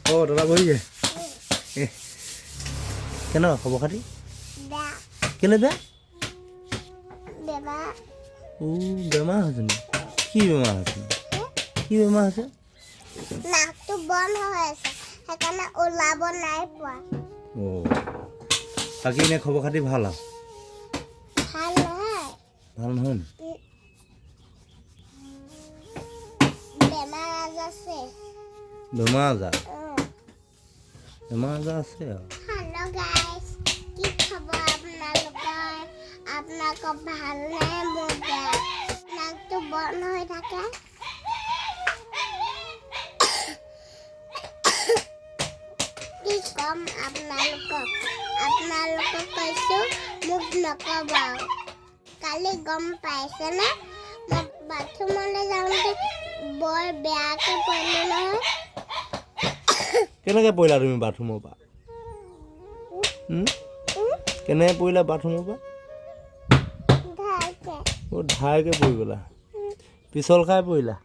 দাদা বহিছে কেনেকুৱা খবৰ খাতি কেলে বেয়া বেমাৰ হৈছে নি কি বেমাৰ হৈছে কি বেমাৰ হৈছে নাকটো বন্ধ হৈ আছে সেইকাৰণে ওলাব নাই পোৱা বাকী এনে খবৰ খাতি ভাল আৰু ভাল নহয় ভাল নহয় নি বেমাৰ আজাৰ আছে বেমাৰ আজাৰ আছে আৰু হেল্ল' গাইজ কি খবৰ আপোনালোকৰ ভাল নে মোৰ বেয়া নাকটো বন্ধ হৈ থাকে কি কম আপোনালোকক কৈছোঁ মোক নক'বা কালি গম পাইছেনে মই বাথৰুমলৈ যাওঁতে বৰ বেয়াকৈ পৰিলোঁ নহয় কেনেকৈ পৰিলা তুমি বাথৰুমৰ পৰা কেনেকৈ পৰিলা বাথৰুমৰ পৰা ধাৰকৈ পৰি গ'লা পিছল খাই পৰিলা